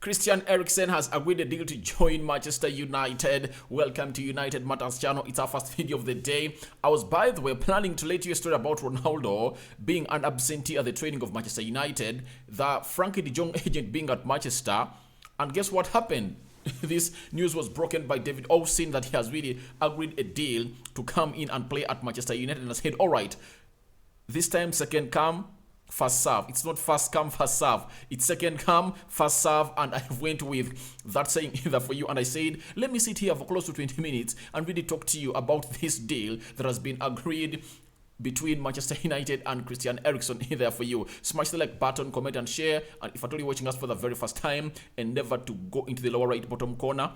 Christian Eriksen has agreed a deal to join Manchester United. Welcome to United Matters channel. It's our first video of the day. I was, by the way, planning to let you a story about Ronaldo being an absentee at the training of Manchester United, the Frankie de Jong agent being at Manchester, and guess what happened? This news was broken by David Olsen that he has really agreed a deal to come in and play at Manchester United, and I said, all right, this time second come, first serve. It's not first come, first serve. It's second come, first serve. And I went with that saying either for you. And I said, let me sit here for close to 20 minutes and really talk to you about this deal that has been agreed between Manchester United and Christian Eriksen here for you. Smash the like button, comment and share. And if at all you're watching us for the very first time, endeavor to go into the lower right bottom corner,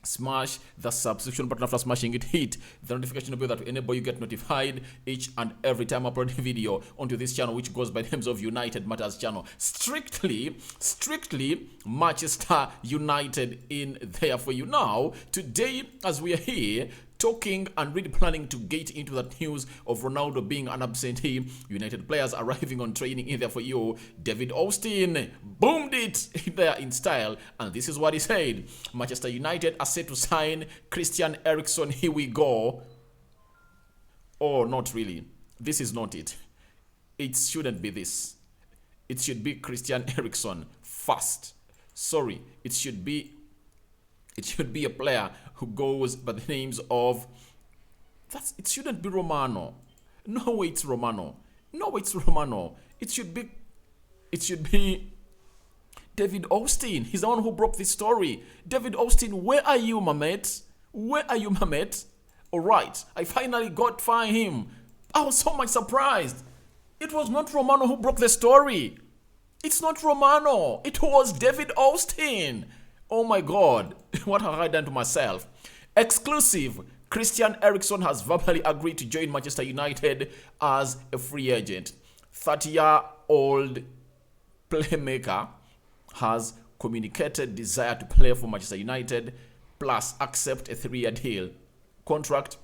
smash the subscription button. After smashing it, hit the notification bell that will enable you get notified each and every time I upload a video onto this channel, which goes by the names of United Matters channel. Strictly Manchester United in there for you. Now, today, as we are here talking and really planning to get into that news of Ronaldo being an absentee, United players arriving on training in there for you, David Olsen boomed it there in style, and this is what he said. Manchester United are set to sign Christian Eriksen. Here we go. Oh, not really. This is not it. It shouldn't be this. It should be Christian Eriksen first. Sorry, it should be a player who goes by the names of... It shouldn't be Romano. No way it's Romano. No way it's Romano. It should be David Olsen. He's the one who broke this story. David Olsen, where are you, my mate? Where are you, my mate? Alright, I finally got find him. I was so much surprised. It was not Romano who broke the story. It's not Romano. It was David Olsen. Oh my God, what have I done to myself? Exclusive, Christian Eriksen has verbally agreed to join Manchester United as a free agent. 30-year-old playmaker has communicated desire to play for Manchester United, plus accept a 3-year deal. Contract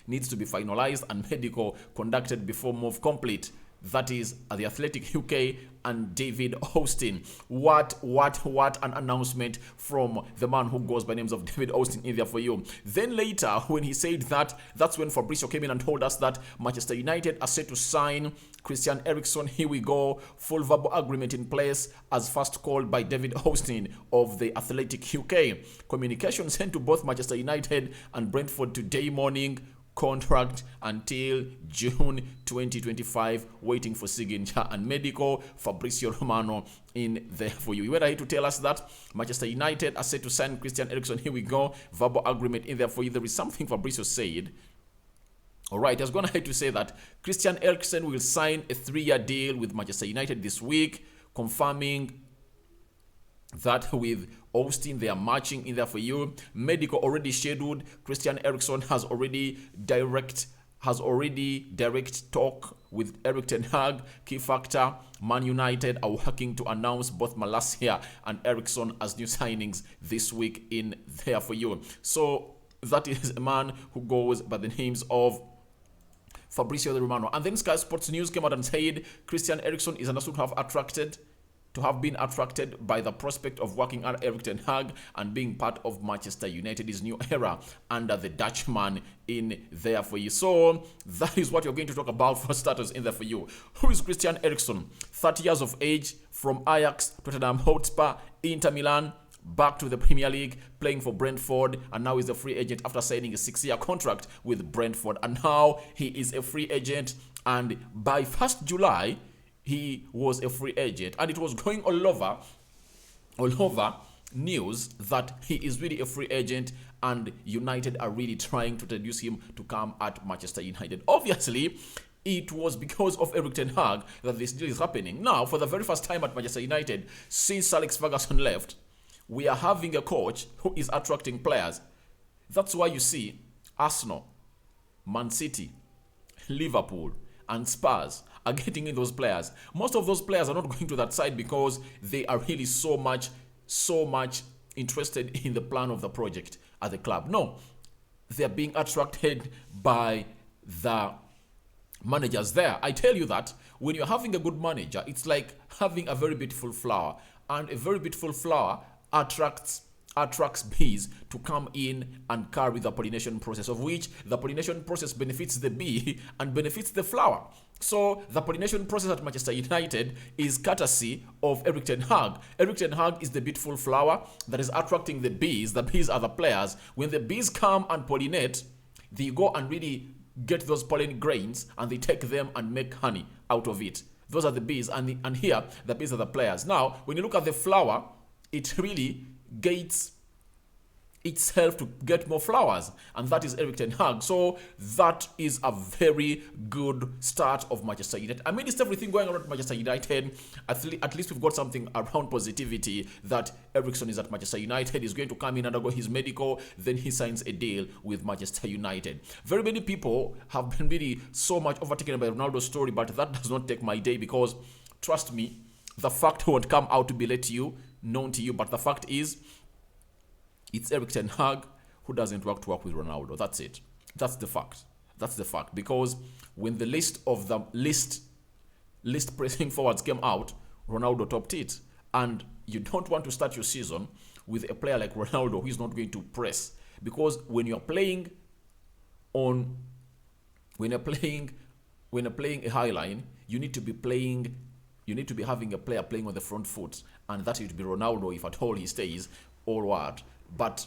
needs to be finalized and medical conducted before move complete. That is at the Athletic UK and David Olsen. What an announcement from the man who goes by names of David Olsen in there for you. Then later, when he said that, that's when Fabrizio came in and told us that Manchester United are set to sign Christian Eriksen. Here we go. Full verbal agreement in place as first called by David Olsen of the Athletic UK. Communication sent to both Manchester United and Brentford today morning. Contract until June 2025, waiting for signature and medical. Fabrizio Romano in there for you. You were here to tell us that Manchester United are set to sign Christian Eriksen. Here we go. Verbal agreement in there for you. There is something Fabrizio said. Alright, I was going to say that Christian Eriksen will sign a 3-year deal with Manchester United this week, confirming that with Austin they are matching in there for you. Medical already scheduled. Christian Eriksen has already direct talk with Erik ten Hag. Key factor, Man United are working to announce both Malacia and Eriksen as new signings this week in there for you. So that is a man who goes by the names of Fabrizio Romano. And then Sky Sports News came out and said Christian Eriksen is understood to have been attracted by the prospect of working under Erik ten Hag and being part of Manchester United's new era under the Dutchman in there for you. So that is what you're going to talk about for starters in there for you. Who is Christian Eriksen? 30 years of age, from Ajax, Tottenham Hotspur, Inter Milan, back to the Premier League, playing for Brentford, and now is a free agent after signing a 6-year contract with Brentford. And now he is a free agent, and by 1st July, he was a free agent, and it was going all over news that he is really a free agent, and United are really trying to introduce him to come at Manchester United. Obviously, it was because of Erik ten Hag that this deal is happening. Now, for the very first time at Manchester United since Alex Ferguson left, we are having a coach who is attracting players. That's why you see Arsenal, Man City, Liverpool, and Spurs are getting in those players. Most of those players are not going to that side because they are really so much interested in the plan of the project at the club. No, they are being attracted by the managers there. I tell you that when you're having a good manager, it's like having a very beautiful flower. and a very beautiful flower attracts bees to come in and carry the pollination process, of which the pollination process benefits the bee and benefits the flower. So the pollination process at Manchester United is courtesy of Erik ten Hag. Erik ten Hag is the beautiful flower that is attracting the bees. The bees are the players. When the bees come and pollinate, they go and really get those pollen grains and they take them and make honey out of it. Those are the bees, and here the bees are the players. Now, when you look at the flower, it really gates itself to get more flowers, and that is Erik ten Hag. So that is a very good start of Manchester United. Amidst everything going on at Manchester United, at least we've got something around positivity, that Eriksen is at Manchester United. He's going to come in, undergo his medical, then he signs a deal with Manchester United. Very many people have been really so much overtaken by Ronaldo's story, but that does not take my day, because trust me, the fact won't come out to be known to you, but the fact is, it's Erik ten Hag who doesn't work with Ronaldo. That's it. That's the fact. That's the fact. Because when the list of the list pressing forwards came out, Ronaldo topped it. And you don't want to start your season with a player like Ronaldo who is not going to press. Because when you're playing a high line, you need to be having a player playing on the front foot, and that would be Ronaldo if at all he stays, or what. But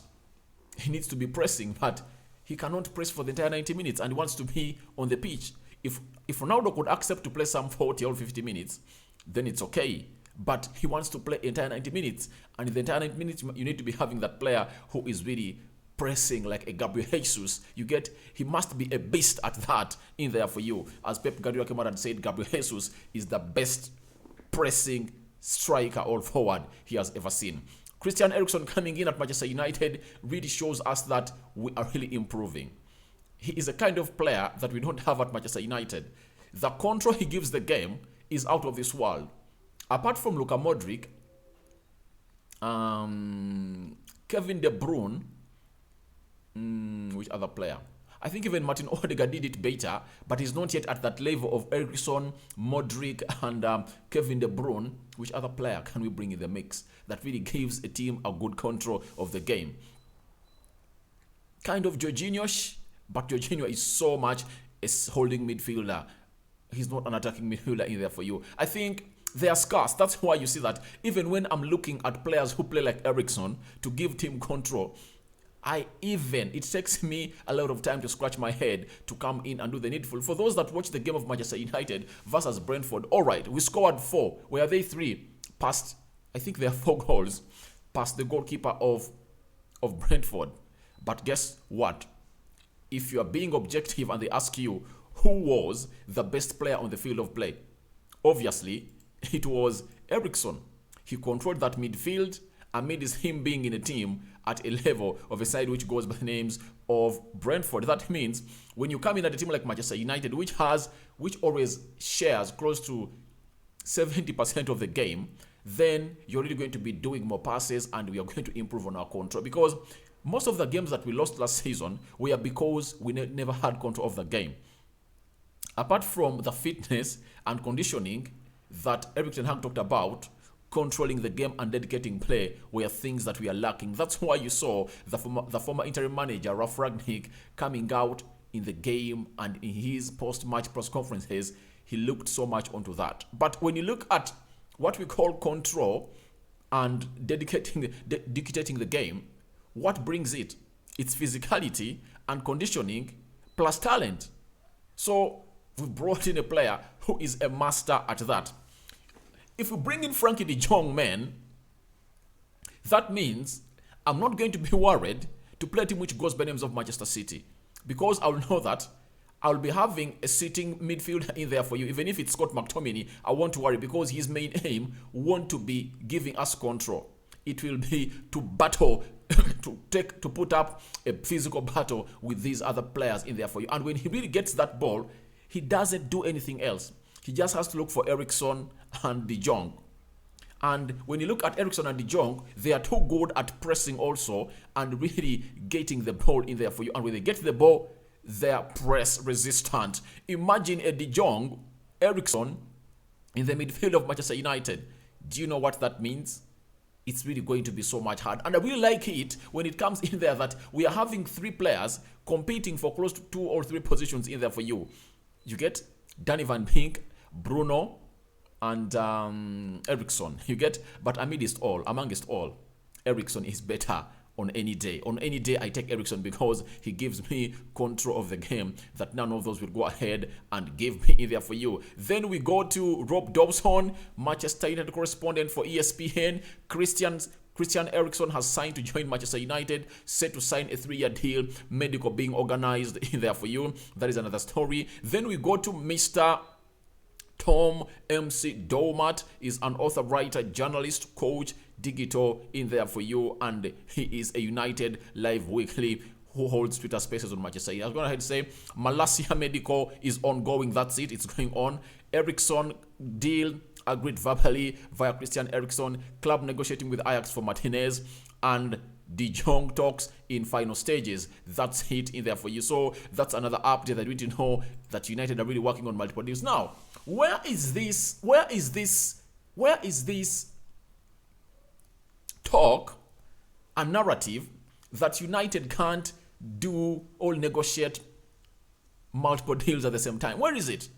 he needs to be pressing, but he cannot press for the entire 90 minutes, and he wants to be on the pitch. If Ronaldo could accept to play some 40 or 50 minutes, then it's okay. But he wants to play entire 90 minutes, and in the entire 90 minutes, you need to be having that player who is really pressing like a Gabriel Jesus. He must be a beast at that in there for you. As Pep Guardiola came out and said, Gabriel Jesus is the best pressing striker or forward he has ever seen. Christian Eriksen coming in at Manchester United really shows us that we are really improving. He is a kind of player that we don't have at Manchester United. The control he gives the game is out of this world. Apart from Luka Modric, Kevin De Bruyne, which other player? I think even Martin Odegaard did it better, but he's not yet at that level of Eriksen, Modric, and Kevin De Bruyne. Which other player can we bring in the mix that really gives a team a good control of the game? Kind of Jorginho-ish, but Jorginho is so much a holding midfielder. He's not an attacking midfielder in there for you. I think they are scarce. That's why you see that even when I'm looking at players who play like Eriksen to give team control, it takes me a lot of time to scratch my head to come in and do the needful. For those that watch the game of Manchester United versus Brentford, all right, we scored 4. Were they 3? Past, I think there are 4 goals past the goalkeeper of Brentford. But guess what? If you are being objective and they ask you who was the best player on the field of play, obviously it was Eriksen. He controlled that midfield amidst him being in a team at a level of a side which goes by the names of Brentford. That means when you come in at a team like Manchester United, which always shares close to 70% of the game, then you're really going to be doing more passes, and we are going to improve on our control. Because most of the games that we lost last season were because we never had control of the game. Apart from the fitness and conditioning that Erik ten Hag talked about, controlling the game and dedicating play were things that we are lacking. That's why you saw the former interim manager, Ralf Rangnick, coming out in the game, and in his post-match press conferences, he looked so much onto that. But when you look at what we call control and dictating the game, what brings it? It's physicality and conditioning plus talent. So we brought in a player who is a master at that. If we bring in Frankie de Jong, man, that means I'm not going to be worried to play a team which goes by names of Manchester City, because I'll know that I'll be having a sitting midfielder in there for you. Even if it's Scott McTominay, I won't worry, because his main aim won't to be giving us control. It will be to battle, to put up a physical battle with these other players in there for you. And when he really gets that ball, he doesn't do anything else. He just has to look for Eriksen and De Jong. And when you look at Eriksen and De Jong, they are too good at pressing also and really getting the ball in there for you. And when they get the ball, they are press resistant. Imagine a De Jong, Eriksen in the midfield of Manchester United. Do you know what that means? it's really going to be so much hard. And I really like it when it comes in there that we are having 3 players competing for close to 2 or 3 positions in there for you. You get Danny Van Beek, Bruno, and Eriksen. You get, but amongst all, Eriksen is better on any day. On any day, I take Eriksen because he gives me control of the game that none of those will go ahead and give me in there for you. Then we go to Rob Dobson, Manchester United correspondent for ESPN. Christian Eriksen has signed to join Manchester United, set to sign a 3-year deal, medical being organized in there for you. That is another story. Then we go to Mr. Tom MC Domat, is an author, writer, journalist, coach, digital in there for you, and he is a United Live Weekly who holds Twitter spaces on Manchester United. I was going ahead to say Malacia medical is ongoing. That's it. It's going on. Eriksen deal agreed verbally via Christian Eriksen. Club negotiating with Ajax for Martinez, and De Jong talks in final stages. That's it in there for you. So that's another update that we need to know that United are really working on multiple deals. Now, where is this talk and narrative that United can't do or negotiate multiple deals at the same time? Where is it?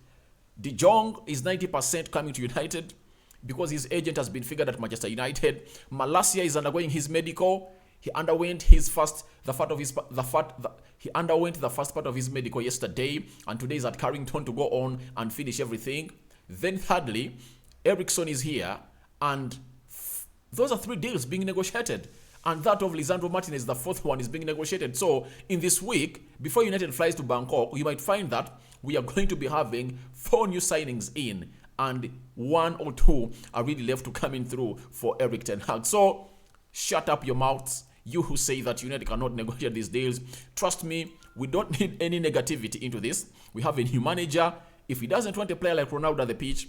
De Jong is 90% coming to United because his agent has been figured at Manchester United. Malacia is undergoing his medical. He underwent the first part of his medical yesterday, and today is at Carrington to go on and finish everything. Then thirdly, Eriksen is here, and those are 3 deals being negotiated. And that of Lisandro Martinez, the 4th one, is being negotiated. So in this week, before United flies to Bangkok, you might find that we are going to be having 4 new signings in, and 1 or 2 are really left to come in through for Erik ten Hag. So shut up your mouths, you who say that United cannot negotiate these deals. Trust me, we don't need any negativity into this. We have a new manager. If he doesn't want a player like Ronaldo at the pitch,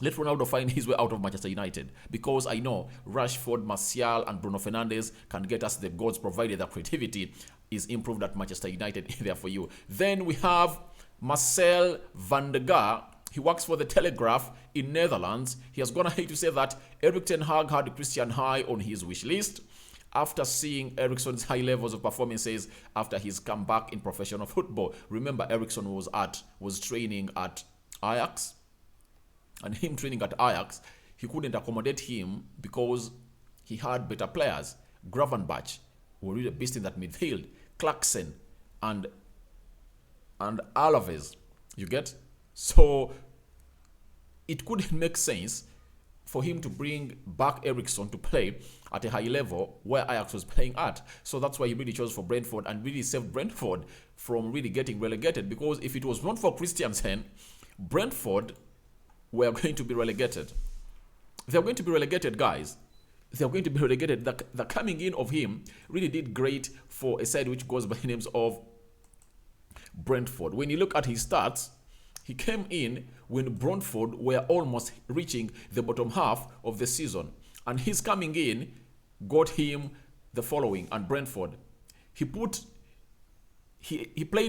let Ronaldo find his way out of Manchester United, because I know Rashford, Martial, and Bruno Fernandes can get us the goals provided the creativity is improved at Manchester United there for you. Then we have Marcel van der Gaar. He works for the Telegraph in Netherlands. He has gone ahead to say that Erik ten Hag had Christian high on his wish list after seeing Eriksen's high levels of performances after his comeback in professional football. Remember, Eriksen was training at Ajax. And him training at Ajax, he couldn't accommodate him because he had better players. Gravenberch were really a beast in that midfield. Clarkson and Alaves, you get? So it couldn't make sense for him to bring back Eriksen to play at a high level where Ajax was playing at. So that's why he really chose for Brentford and really saved Brentford from really getting relegated. Because if it was not for Christiansen, Brentford were going to be relegated. They're going to be relegated, guys. They're going to be relegated. The coming in of him really did great for a side which goes by the names of Brentford. When you look at his stats, he came in when Brentford were almost reaching the bottom half of the season. And his coming in got him the following. And Brentford, he played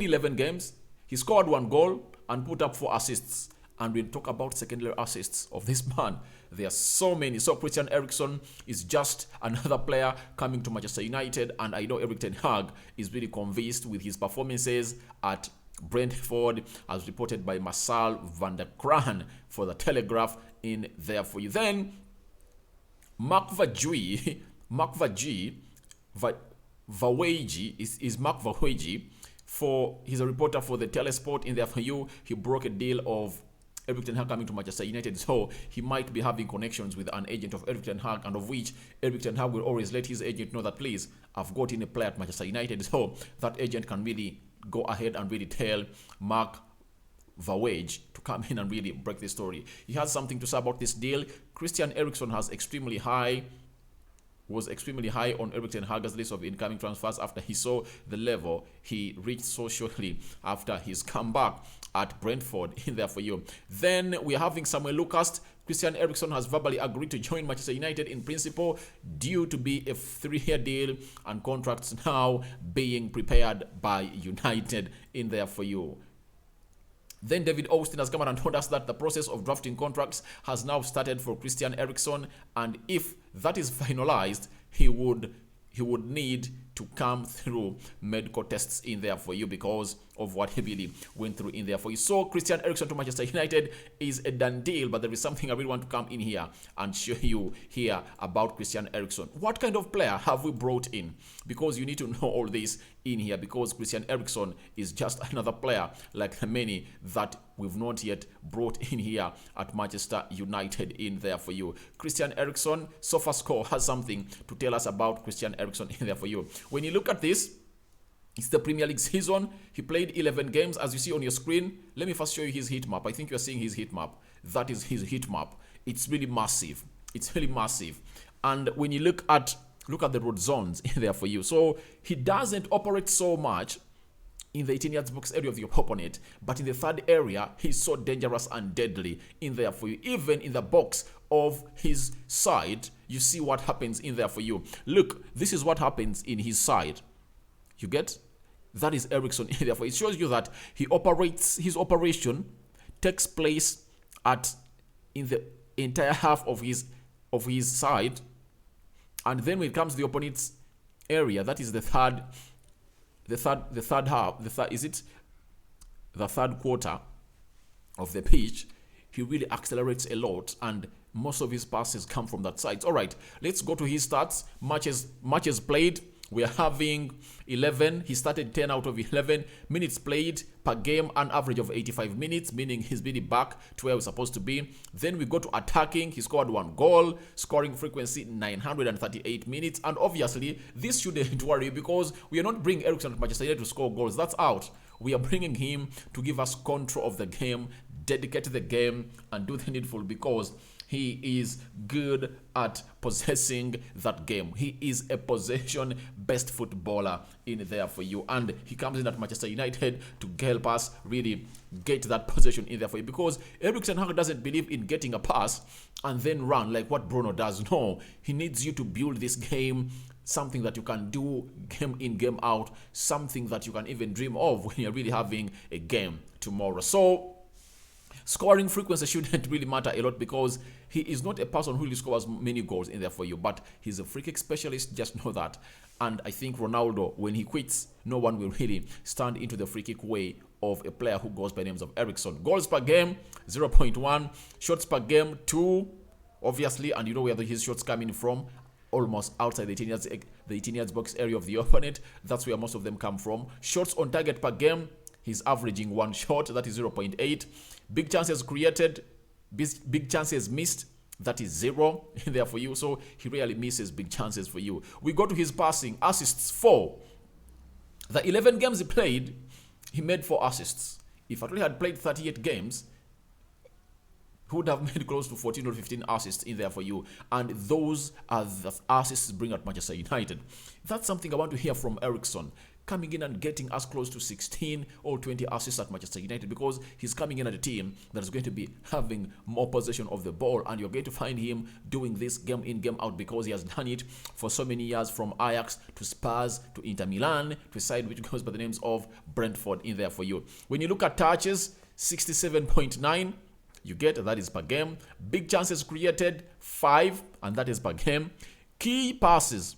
11 games, he scored 1 goal and put up 4 assists. And we'll talk about secondary assists of this man. There are so many. So Christian Eriksen is just another player coming to Manchester United. And I know Erik ten Hag is really convinced with his performances at Brentford, as reported by Marcel van der Kraan for the Telegraph in there for you. Then Mark Vajee is Mark Vajee. He's a reporter for the Telesport in there for you. He broke a deal of Erik ten Hag coming to Manchester United, so he might be having connections with an agent of Erik ten Hag, and of which Erik ten Hag will always let his agent know that, please, I've got in a player at Manchester United, so that agent can really go ahead and really tell Mark Vajee to come in and really break the story. He has something to say about this deal. Christian Eriksen was extremely high on Erik ten Hag's list of incoming transfers after he saw the level he reached socially after his comeback at Brentford in there for you. Then we're having Samuel Lucas. Christian Eriksen has verbally agreed to join Manchester United in principle, due to be a 3-year deal, and contracts now being prepared by United in there for you. Then David Austin has come out and told us that the process of drafting contracts has now started for Christian Eriksen, and if that is finalized, he would need to come through medical tests in there for you because of what he really went through in there for you. So Christian Eriksen to Manchester United is a done deal, but there is something I really want to come in here and show you here about Christian Eriksen. What kind of player have we brought in? Because you need to know all this in here, because Christian Eriksen is just another player like the many that we've not yet brought in here at Manchester United in there for you. Christian Eriksen, SofaScore has something to tell us about Christian Eriksen in there for you. When you look at this, it's the Premier League season. He played 11 games, as you see on your screen. Let me first show you his heat map. I think you're seeing his heat map. That is his heat map. It's really massive. It's really massive. And when you look at the road zones in there for you. So he doesn't operate so much in the 18-yard box area of your opponent, but in the third area, he's so dangerous and deadly in there for you. Even in the box of his side, you see what happens in there for you. Look, this is what happens in his side. You get? That is Eriksen in there for you. It shows you that his operation takes place in the entire half of his side, and then when it comes to the opponent's area, that is the third quarter of the pitch, he really accelerates a lot, and most of his passes come from that side. All right, let's go to his stats. Matches played. We are having 11. He started 10 out of 11. Minutes played per game, an average of 85 minutes, meaning he's really back to where we're supposed to be. Then we go to attacking. He scored 1 goal. Scoring frequency 938 minutes. And obviously, this shouldn't worry you, because we are not bringing Eriksen to Manchester United to score goals. That's out. We are bringing him to give us control of the game, dedicate the game, and do the needful, because he is good at possessing that game. He is a possession-best footballer in there for you. And he comes in at Manchester United to help us really get that possession in there for you. Because Eriksen doesn't believe in getting a pass and then run like what Bruno does. No, he needs you to build this game, something that you can do game in, game out, something that you can even dream of when you're really having a game tomorrow. So scoring frequency shouldn't really matter a lot, because he is not a person who really scores many goals in there for you, but he's a free kick specialist, just know that. And I think Ronaldo, when he quits, no one will really stand into the free kick way of a player who goes by names of Eriksen. Goals per game, 0.1. Shots per game, 2, obviously, and you know where his shots coming from. Almost outside the 18 yards box area of the opponent. That's where most of them come from. Shots on target per game, he's averaging 1 shot, that is 0.8. Big chances created, big chances missed, that is 0 in there for you. So he rarely misses big chances for you. We go to his passing, assists 4. The 11 games he played, he made 4 assists. If Atoli had played 38 games, he would have made close to 14 or 15 assists in there for you. And those are the assists bring at Manchester United. That's something I want to hear from Eriksen, coming in and getting us close to 16 or 20 assists at Manchester United, because he's coming in at a team that is going to be having more possession of the ball, and you're going to find him doing this game in, game out, because he has done it for so many years, from Ajax to Spurs to Inter Milan to a side which goes by the names of Brentford in there for you. When you look at touches, 67.9, you get that is per game. Big chances created, 5, and that is per game. Key passes,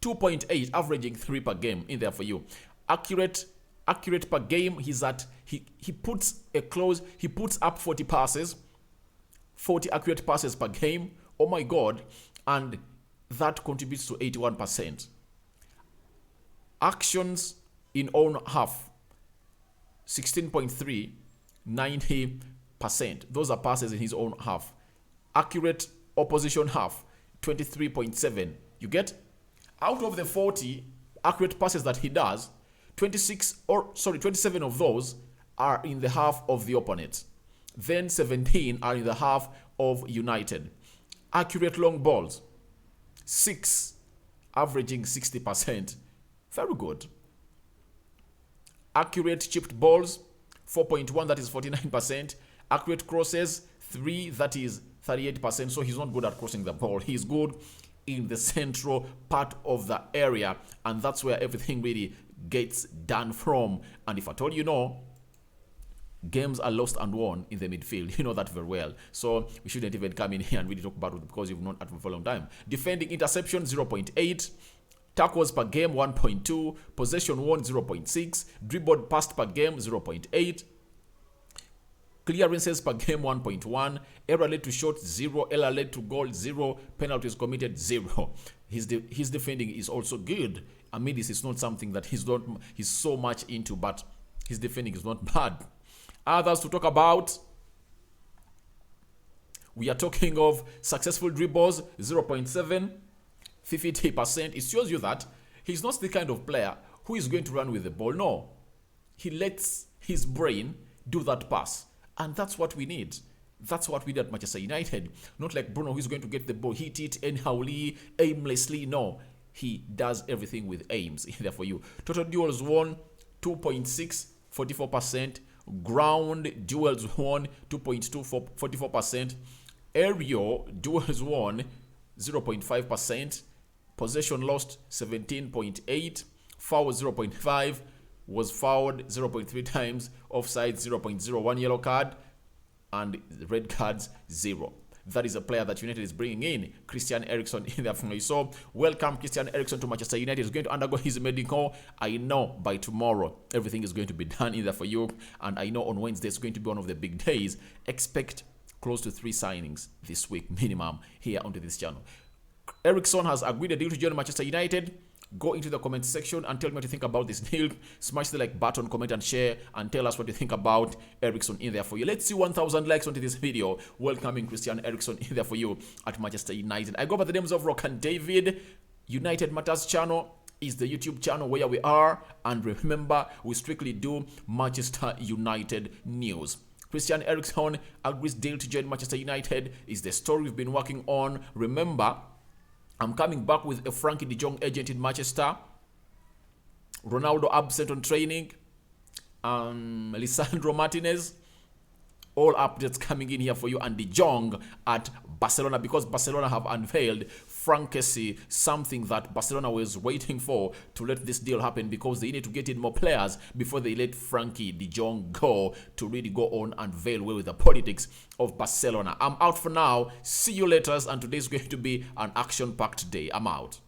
2.8, averaging 3 per game in there for you. Accurate per game, he puts up 40 passes, 40 accurate passes per game. Oh my God, and that contributes to 81%. Actions in own half, 16.3, 90%. Those are passes in his own half. Accurate opposition half, 23.7. You get? Out of the 40 accurate passes that he does, 27 of those are in the half of the opponent. Then 17 are in the half of United. Accurate long balls, 6, averaging 60%. Very good. Accurate chipped balls, 4.1, that is 49%. Accurate crosses, 3, that is 38%. So he's not good at crossing the ball. He's good in the central part of the area, and that's where everything really gets done from. And if at all you know, games are lost and won in the midfield. You know that very well. So we shouldn't even come in here and really talk about it because you've known it for a long time. Defending interception 0.8. Tackles per game 1.2. Possession won 0.6. Dribbled passed per game 0.8. Clearances per game 1.1. Error led to shot 0. Error led to goal 0. Penalties committed 0. His defending is also good. I mean, this is not something that he's so much into, but his defending is not bad. Others to talk about, we are talking of successful dribbles 0.7, 50%. It shows you that he's not the kind of player who is going to run with the ball. No, he lets his brain do that pass, and that's what we need. That's what we need at Manchester United. Not like Bruno, who is going to get the ball, hit it anyhowly, aimlessly. No, he does everything with aims. There for you. Total duels won 2.6, 44%. Ground duels won 2.2, 44%. Aerial duels won 0.5%. Possession lost 17.8. Foul 0.5. Was fouled 0.3 times. Offside 0.01. Yellow card. And red cards 0. That is a player that United is bringing in, Christian Eriksen, in their family. So, welcome Christian Eriksen to Manchester United. He's going to undergo his medical. I know by tomorrow everything is going to be done in there for you. And I know on Wednesday it's going to be one of the big days. Expect close to 3 signings this week minimum here onto this channel. Eriksen has agreed a deal to join Manchester United. Go into the comment section and tell me what you think about this deal. Smash the like button, comment and share, and tell us what you think about Eriksen in there for you. Let's see 1,000 likes onto this video welcoming Christian Eriksen in there for you at Manchester United. I go by the names of Rock and David. United Matters channel is the YouTube channel where we are, and remember, we strictly do Manchester United news. Christian Eriksen agrees deal to join Manchester United is the story we've been working on. Remember, I'm coming back with a Frankie de Jong agent in Manchester. Ronaldo absent on training. Lisandro Martinez. All updates coming in here for you. And de Jong at Barcelona, because Barcelona have unveiled Frankie, something that Barcelona was waiting for to let this deal happen, because they need to get in more players before they let Frankie de Jong go to really go on and veil away with the politics of Barcelona. I'm out for now. See you later, and today's going to be an action-packed day. I'm out.